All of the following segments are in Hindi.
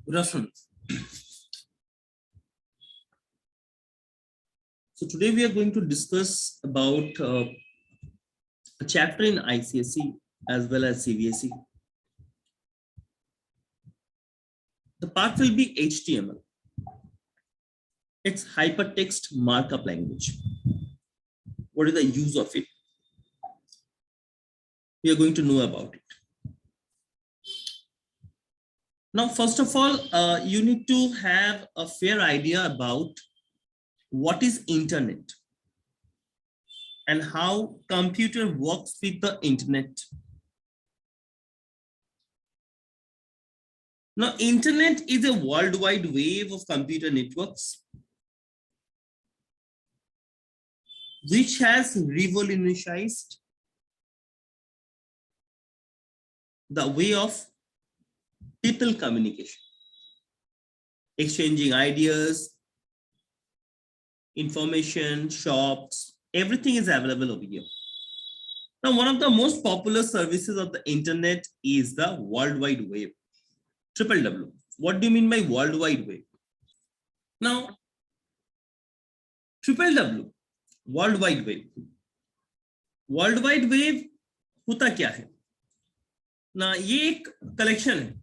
Good afternoon. So today we are going to discuss about a chapter in ICSE as well as CBSE. The part will be HTML. It's hypertext markup language. What is the use of it? We are going to know about it. Now, first of all, you need to have a fair idea about what is internet and how computer works with the internet. Now, internet is a worldwide wave of computer networks which has revolutionized the way of people communication, exchanging ideas, information, shops, everything is available over here. Now, one of the most popular services of the internet is the World Wide Web, www. What do you mean by World Wide Web? Now, www, World Wide Web. World Wide Web होता क्या है ना? ये एक कलेक्शन है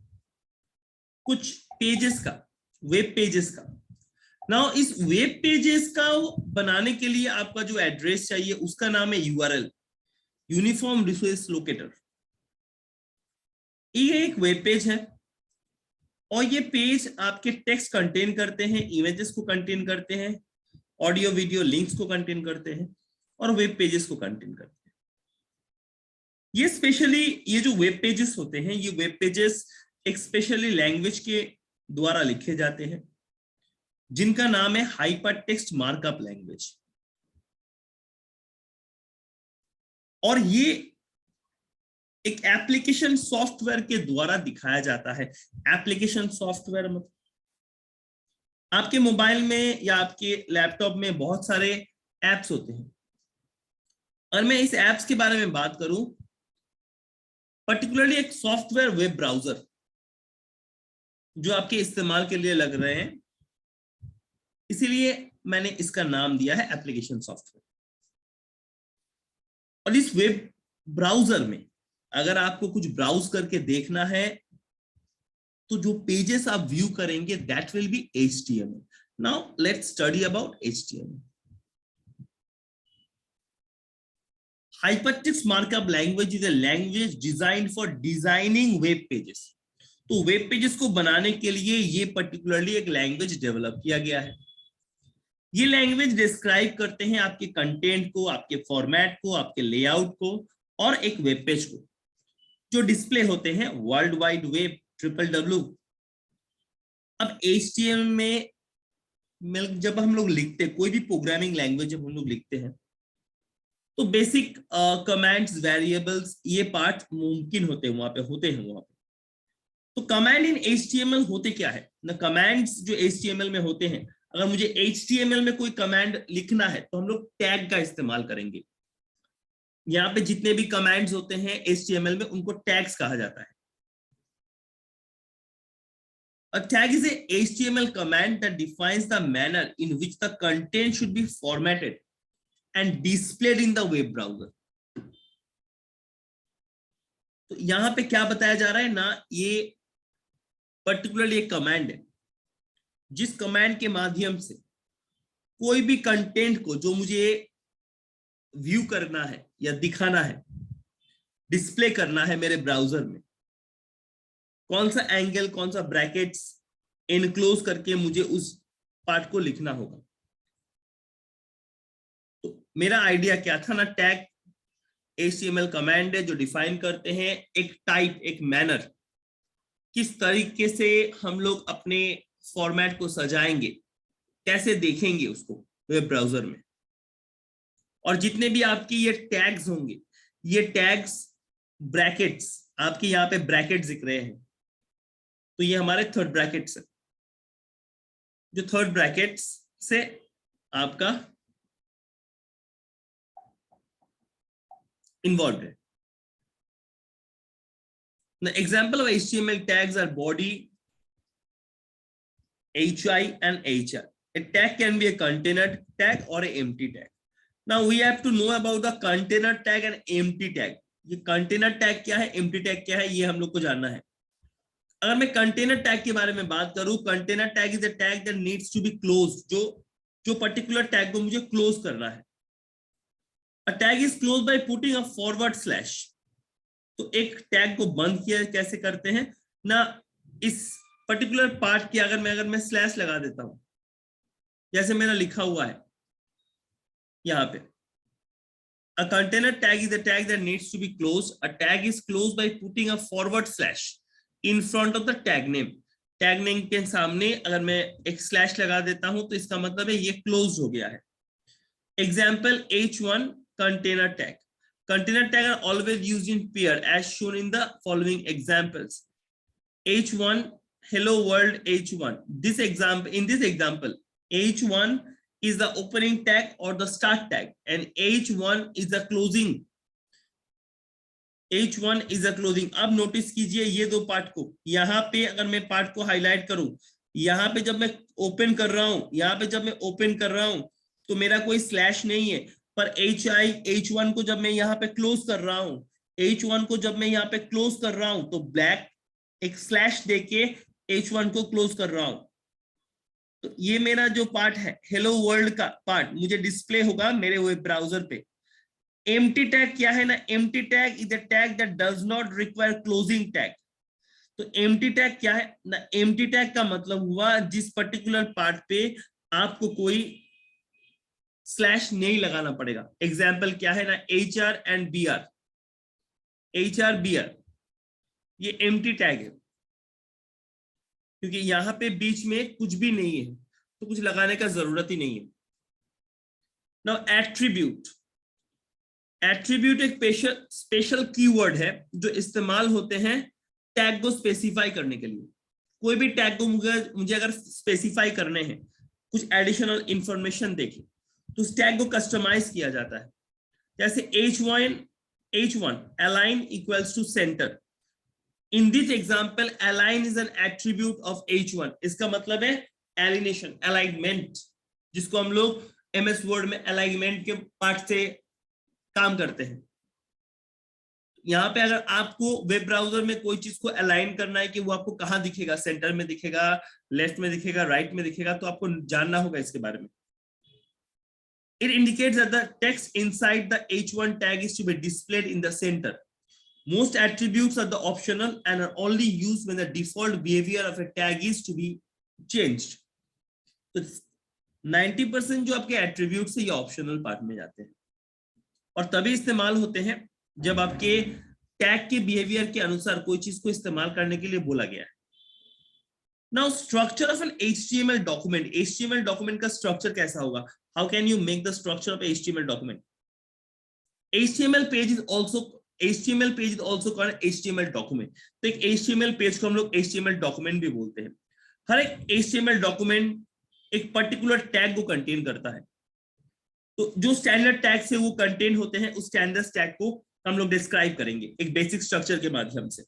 कुछ पेजेस का, वेब पेजेस का. नाउ इस वेब पेजेस का बनाने के लिए आपका जो एड्रेस चाहिए उसका नाम है यूआरएल, यूनिफॉर्म रिसोर्स लोकेटर. ये एक वेब पेज है और ये पेज आपके टेक्स्ट कंटेन करते हैं, इमेजेस को कंटेन करते हैं, ऑडियो वीडियो लिंक्स को कंटेन करते हैं और वेब पेजेस को कंटेन करते हैं. ये स्पेशली ये जो वेब पेजेस होते हैं, ये वेब पेजेस एक स्पेशली लैंग्वेज के द्वारा लिखे जाते हैं जिनका नाम है हाइपरटेक्स्ट मार्कअप लैंग्वेज. और ये एक एप्लीकेशन सॉफ्टवेयर के द्वारा दिखाया जाता है. एप्लीकेशन सॉफ्टवेयर मतलब आपके मोबाइल में या आपके लैपटॉप में बहुत सारे एप्स होते हैं और मैं इस एप्स के बारे में बात करूं, पर्टिकुलरली एक सॉफ्टवेयर वेब ब्राउजर जो आपके इस्तेमाल के लिए लग रहे हैं, इसीलिए मैंने इसका नाम दिया है एप्लीकेशन सॉफ्टवेयर. और इस वेब ब्राउजर में अगर आपको कुछ ब्राउज करके देखना है तो जो पेजेस आप व्यू करेंगे that will be HTML. Now let's study about HTML. Hypertext markup language is a language designed for designing web pages. तो वेब पेजेस को बनाने के लिए ये पर्टिकुलरली एक लैंग्वेज डेवलप किया गया है. ये लैंग्वेज डिस्क्राइब करते हैं आपके कंटेंट को, आपके फॉर्मेट को, आपके लेआउट को और एक वेब पेज को जो डिस्प्ले होते हैं वर्ल्ड वाइड वेब www. अब HTML में जब हम लोग लिखते कोई भी प्रोग्रामिंग लैंग्वेज जब हम लोग लिखते हैं तो बेसिक कमांड्स, वेरिएबल्स, ये पार्ट मुमकिन होते हैं वहां पे. तो कमांड इन HTML होते क्या है ना? कमांड्स जो HTML में होते हैं, अगर मुझे HTML में कोई कमांड लिखना है तो हम लोग टैग का इस्तेमाल करेंगे. यहाँ पे जितने भी कमांड्स होते हैं HTML में उनको टैग्स कहा जाता है. A tag is a HTML command that defines the manner in which the content should be formatted and displayed in the web browser. तो यहां पे क्या बताया जा रहा है ना, ये पर्टिकुलरली एक कमांड है जिस कमांड के माध्यम से कोई भी कंटेंट को जो मुझे व्यू करना है या दिखाना है, डिस्प्ले करना है मेरे ब्राउजर में, कौन सा एंगल, कौन सा ब्रैकेट्स इनक्लोज करके मुझे उस पार्ट को लिखना होगा. तो मेरा आइडिया क्या था ना, टैग HTML कमांड है जो डिफाइन करते हैं एक टाइप, एक मैनर, किस तरीके से हम लोग अपने फॉर्मेट को सजाएंगे, कैसे देखेंगे उसको वेब ब्राउजर में. और जितने भी आपकी ये टैग्स होंगे, ये टैग्स, ब्रैकेट्स, आपके यहाँ पे ब्रैकेट्स दिख रहे हैं तो ये हमारे थर्ड ब्रैकेट्स है. जो थर्ड ब्रैकेट्स से आपका इन्वॉल्व है. The example of HTML tags are body, hi and hr. A tag can be a container tag or a empty tag. Now we have to know about the container tag and empty tag. ये कंटेनर टैग क्या है, एम्प्टी टैग क्या है, ये हम लोग को जानना है. अगर मैं कंटेनर टैग के बारे में बात करूं, container tag is a tag that needs to be closed. जो पर्टिकुलर टैग को मुझे क्लोज करना है. A tag is close by putting a forward slash. तो एक टैग को बंद किया कैसे करते हैं ना, इस पर्टिकुलर पार्ट की अगर मैं स्लैश लगा देता हूं, जैसे मेरा लिखा हुआ है यहां पे. A container tag is a tag that needs to be closed. A tag is closed by putting a forward slash in front of the tag name. Tag name के सामने अगर मैं एक स्लैश लगा देता हूं तो इसका मतलब है ये क्लोज हो गया है. Example h1 container tag. Container tag are always used in pair as shown in the following examples. h1 hello world h1. In this example h1 is the opening tag or the start tag and h1 is the closing. h1 is the closing. अब नोटिस कीजिए ये दो पार्ट को. यहां पे अगर मैं पार्ट को हाईलाइट करूं, यहां पे जब मैं ओपन कर रहा हूं, यहां पे जब मैं ओपन कर रहा हूं तो मेरा कोई स्लैश नहीं है. पर h1 को जब मैं यहां पे क्लोज कर रहा हूं, h1 को जब मैं यहां पे क्लोज कर रहा हूं तो ब्लैक एक स्लैश देके h1 को क्लोज कर रहा हूं. तो ये मेरा जो पार्ट है हेलो वर्ल्ड का पार्ट मुझे डिस्प्ले होगा मेरे वेब ब्राउजर पे. एम्प्टी टैग क्या है ना, empty tag is a tag that does not require closing tag. तो एम्प्टी टैग क्या है ना, एम्प्टी टैग का मतलब हुआ जिस पर्टिकुलर पार्ट पे आपको कोई स्लैश नहीं लगाना पड़ेगा. एग्जाम्पल क्या है ना, HR and BR. HR BR ये एम्प्टी टैग है क्योंकि यहां पे बीच में कुछ भी नहीं है तो कुछ लगाने का जरूरत ही नहीं है. Now attribute. एट्रीब्यूट एक स्पेशल कीवर्ड है जो इस्तेमाल होते हैं टैग को स्पेसिफाई करने के लिए. कोई भी टैग को मुझे अगर स्पेसिफाई करने हैं, कुछ एडिशनल इंफॉर्मेशन देखें तो उस टैग को कस्टमाइज किया जाता है. जैसे h1 align equals to center. In this example, align is an attribute of h1. इसका मतलब है alignation, alignment, जिसको हम लोग MS Word में alignment के पार्ट से काम करते हैं. यहाँ पे अगर आपको वेब ब्राउजर में कोई चीज को अलाइन करना है कि वो आपको कहाँ दिखेगा, सेंटर में दिखेगा, लेफ्ट में दिखेगा, राइट में दिखेगा, तो आपको जानना होगा इसके बारे में. It indicates that the text inside the h1 tag is to be displayed in the center. Most attributes are the optional and are only used when the default behavior of a tag is to be changed. तो 90% जो आपके attributes है ये optional part में जाते हैं और तभी इस्तेमाल होते हैं जब आपके टैग के बिहेवियर के अनुसार कोई चीज को इस्तेमाल करने के लिए बोला गया है. Now structure of an HTML document. HTML document का structure कैसा होगा? How can you make the structure of HTML document? HTML page is also called HTML document. तो एक HTML पेज को हम लोग HTML document भी बोलते हैं. हर एक HTML document एक पर्टिकुलर टैग को कंटेन करता है. तो जो स्टैंडर्ड टैग से वो कंटेन होते हैं उस स्टैंडर्ड टैग को हम लोग डिस्क्राइब करेंगे एक बेसिक स्ट्रक्चर के माध्यम से.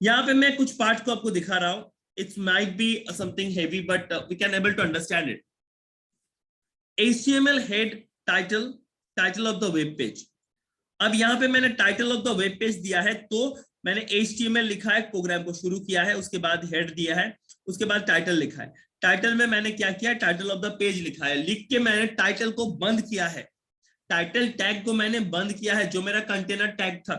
यहाँ पे मैं कुछ पार्ट को आपको दिखा रहा हूं. It might be something heavy, but we can able to understand it. HTML head title of the web page. अब यहाँ पे मैंने title of the web page दिया है तो मैंने HTML लिखा है, प्रोग्राम को शुरू किया है, उसके बाद हेड दिया है, उसके बाद टाइटल लिखा है. टाइटल में मैंने क्या किया, टाइटल ऑफ द पेज लिखा है. लिख के मैंने टाइटल को बंद किया है, टाइटल टैग को मैंने बंद किया है जो मेरा कंटेनर टैग था.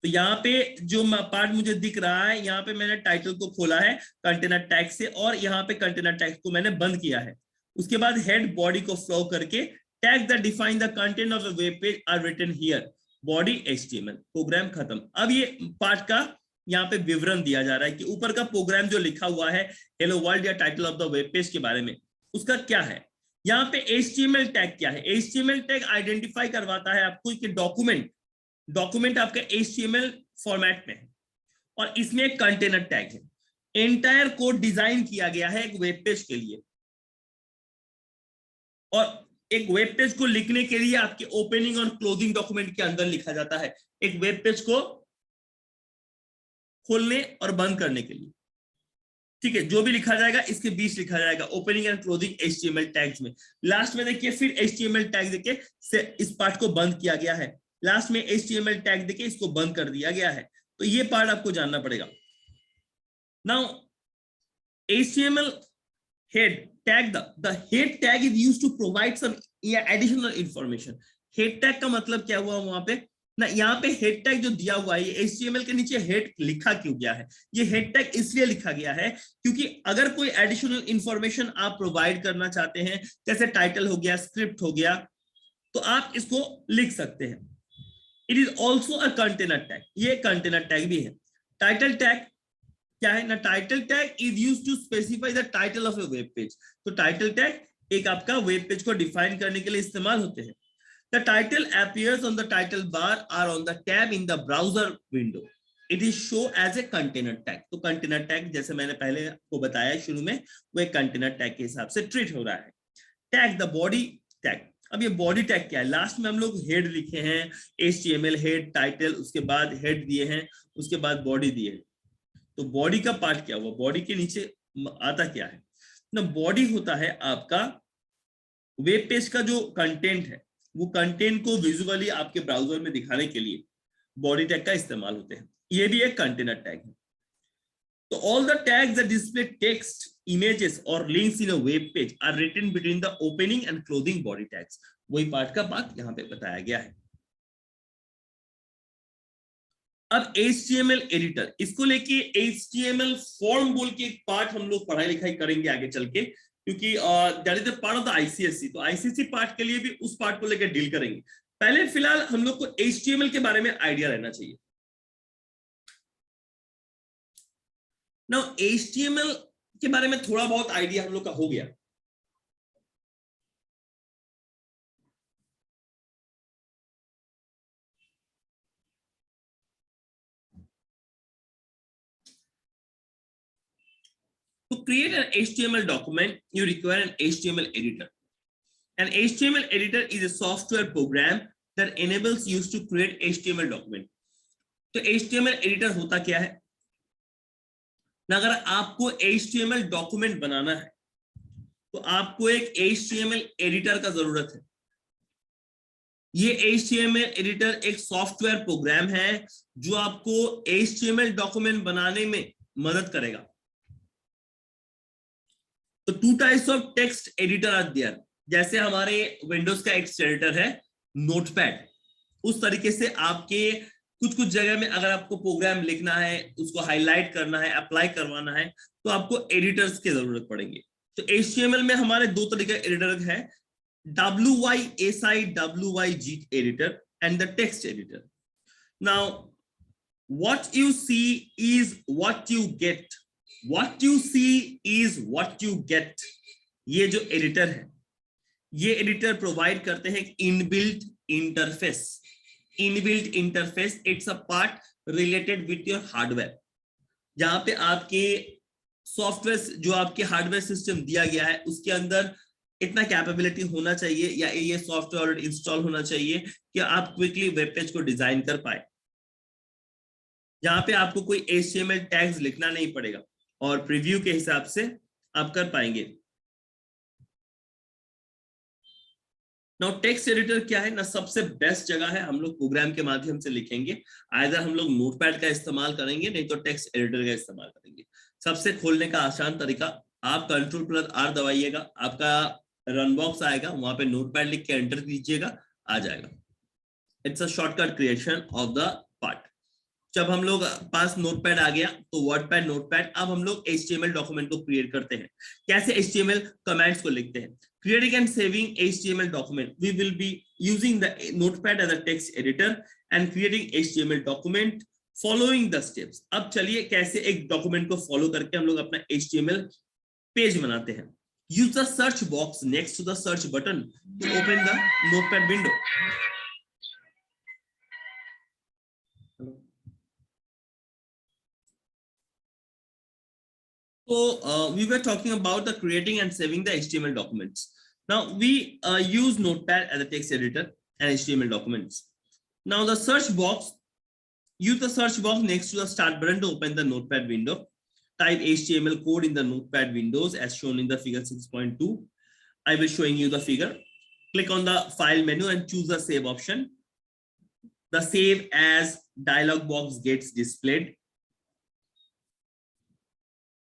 तो यहाँ पे जो पार्ट मुझे दिख रहा है, यहाँ पे मैंने टाइटल को खोला है कंटेनर टैग से और यहाँ पे कंटेनर टैग को मैंने बंद किया है. उसके बाद हेड बॉडी को फ्लो करके tag that define the content of the web page are written here, body HTML. Program खत्म. अब ये पार्ट का यहाँ पे विवरण दिया जा रहा है कि ऊपर का प्रोग्राम जो लिखा हुआ है हेलो वर्ल्ड या title of the web page के बारे में, उसका क्या है. यहाँ पे HTML टैग क्या है. HTML टैग आइडेंटिफाई करवाता है आपको कि डॉक्यूमेंट आपका HTML फॉर्मेट में है और इसमें एक कंटेनर टैग है. एंटायर कोड डिजाइन किया गया है एक वेब पेज के लिए और एक वेब पेज को लिखने के लिए आपके ओपनिंग और क्लोजिंग डॉक्यूमेंट के अंदर लिखा जाता है एक वेब पेज को खोलने और बंद करने के लिए. ठीक है, जो भी लिखा जाएगा इसके बीच लिखा जाएगा opening and closing HTML tags में। लास्ट में देखिए फिर HTML टैग देके से इस पार्ट को बंद किया गया है, लास्ट में HTML टैग देके इसको बंद कर दिया गया है। तो ये पार्ट आपको जानना पड़ेगा। Now HTML head tag, the head tag is used to provide some additional information. head tag का मतलब क्या हुआ वहां पे ना, यहाँ पे हेड टैग जो दिया हुआ है ये HTML के नीचे हेड लिखा क्यों गया है? ये हेड टैग इसलिए लिखा गया है क्योंकि अगर कोई एडिशनल इंफॉर्मेशन आप प्रोवाइड करना चाहते हैं, जैसे टाइटल हो गया, स्क्रिप्ट हो गया, तो आप इसको लिख सकते हैं। It is also a container tag, ये कंटेनर टैग भी है। टाइटल टैग क्या है ना, title tag is used to specify the title of a web page. तो टाइटल टैग एक आपका वेब पेज को डिफाइन करने के लिए इस्तेमाल होते हैं। The title appears on the title bar or on the tab in the browser window. It is show as a container tag. तो container tag जैसे मैंने पहले को बताया शुरू में, वो एक container tag के हिसाब से ट्रीट हो रहा है। Tag the body tag. अब ये body tag क्या है? लास्ट में हम लोग head लिखे हैं, HTML head, title, उसके बाद head दिए हैं, उसके बाद body दिए हैं। तो body का पार्ट क्या हुआ? body के नीचे आता क्या है ना? body होता है आपका वेब पेज का जो कंटेंट है, वो कंटेंट को विजुअली आपके ब्राउजर में दिखाने के लिए बॉडी टैग का इस्तेमाल होते हैं। ये भी एक कंटेनर टैग है। तो all the tags that display text, images और links in a web page are written between the opening and closing body tags. वही पार्ट का बात यहां पे बताया गया है। अब HTML एडिटर, इसको लेके HTML फॉर्म बोल के एक पार्ट हम लोग पढ़ाई लिखाई करेंगे आगे चल के, क्योंकि that is a part of the ICSE। तो ICSE पार्ट के लिए भी उस पार्ट को लेकर डील करेंगे। पहले फिलहाल हम लोग को HTML के बारे में आइडिया रहना चाहिए। नाउ HTML के बारे में थोड़ा बहुत आइडिया हम लोग का हो गया। To create an HTML document, you require an HTML editor. An HTML editor is a software program that enables you to create HTML document. तो HTML editor होता क्या है ना? अगर आपको HTML डॉक्यूमेंट बनाना है तो आपको एक HTML एडिटर का जरूरत है। ये HTML एडिटर एक सॉफ्टवेयर प्रोग्राम है जो आपको HTML डॉक्यूमेंट बनाने में मदद करेगा। तो two types of text editor are there. जैसे हमारे विंडोज का टेक्स्ट एडिटर है नोटपैड, उस तरीके से आपके कुछ कुछ जगह में अगर आपको प्रोग्राम लिखना है, उसको हाईलाइट करना है, अप्लाई करवाना है, तो आपको एडिटर्स की जरूरत पड़ेगी। तो HTML में हमारे दो तरीके का एडिटर है, WYSI, WYG editor and the text editor. Now what you see is what you get, what you see is what you get। ये जो एडिटर है, ये एडिटर प्रोवाइड करते हैं inbuilt interface. Inbuilt interface it's a part related with your hardware, जहां पे आपके सॉफ्टवेयर जो आपके हार्डवेयर सिस्टम दिया गया है उसके अंदर इतना कैपेबिलिटी होना चाहिए या ये सॉफ्टवेयर ऑलरेडी इंस्टॉल होना चाहिए कि आप क्विकली वेब पेज को डिजाइन कर पाए, जहां पे आपको कोई HTML टैग्स लिखना नहीं पड़ेगा और प्रीव्यू के हिसाब से आप कर पाएंगे। नाउ टेक्स्ट एडिटर क्या है ना, सबसे बेस्ट जगह है, हम लोग प्रोग्राम के माध्यम से लिखेंगे, आइदर हम लोग नोटपैड का इस्तेमाल करेंगे नहीं तो टेक्स्ट एडिटर का इस्तेमाल करेंगे। सबसे खोलने का आसान तरीका, आप Ctrl+R दबाइएगा, आपका रन बॉक्स आएगा, वहां पे नोटपैड लिख के एंटर कीजिएगा, आ जाएगा। It's a shortcut creation of the part. जब हम लोग पास नोटपैड आ गया तो वर्डपैड, नोटपैड, अब हम लोग HTML डॉक्यूमेंट को क्रिएट करते हैं। कैसे HTML कमांड्स को लिखते हैं? Creating and saving HTML document, we will be using the notepad as a text editor and creating HTML document following the steps। अब चलिए कैसे एक डॉक्यूमेंट को फॉलो करके हम लोग अपना HTML पेज बनाते हैं। Use the search box next to the search button to open the notepad window। So we were talking about the creating and saving the HTML documents. Now we use Notepad as a text editor and HTML documents. Now the search box, use the search box next to the start button to open the Notepad window. type HTML code in the notepad windows as shown in the figure 6.2. I will showing you the figure. Click on the file menu and choose the save option. The save as dialog box gets displayed.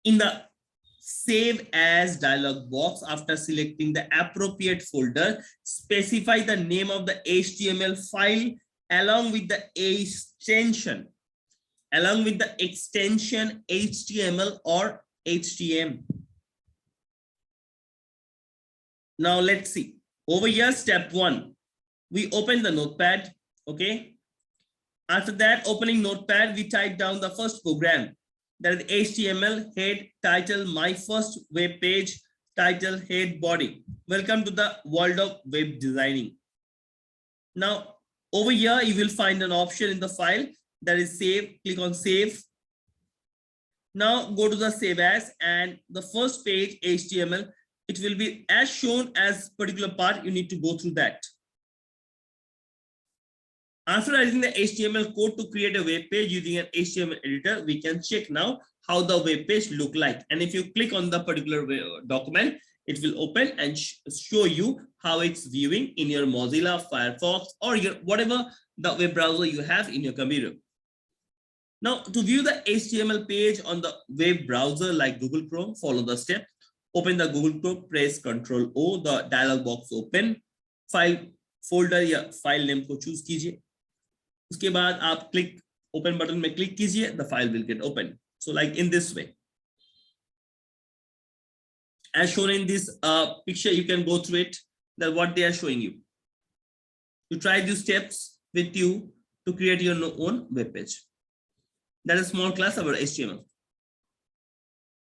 In the save as dialog box, after selecting the appropriate folder, specify the name of the HTML file along with the extension HTML or HTM. Now let's see. Over here, step 1, we open the notepad. Okay. After that, opening notepad, we type down the first program. That is HTML head title, my first web page, title, head, body. Welcome to the world of web designing. Now, over here, you will find an option in the file that is save. Click on save. Now go to the save as, and the first page HTML, it will be as shown as particular part. You need to go through that. After writing the HTML code to create a web page using an HTML editor, we can check now how the web page look like. And if you click on the particular document, it will open and show you how it's viewing in your Mozilla, Firefox, or your whatever the web browser you have in your computer. Now, to view the HTML page on the web browser like Google Chrome, follow the step. Open the Google Chrome, press Ctrl O, the dialog box open. File folder या file name को choose कीजिए. उसके बाद आप click open button में click कीजिए, the file will get open. So like in this way. As shown in this picture, you can go through it, that what they are showing you. You try these steps with you to create your own web page. That is a small class about HTML.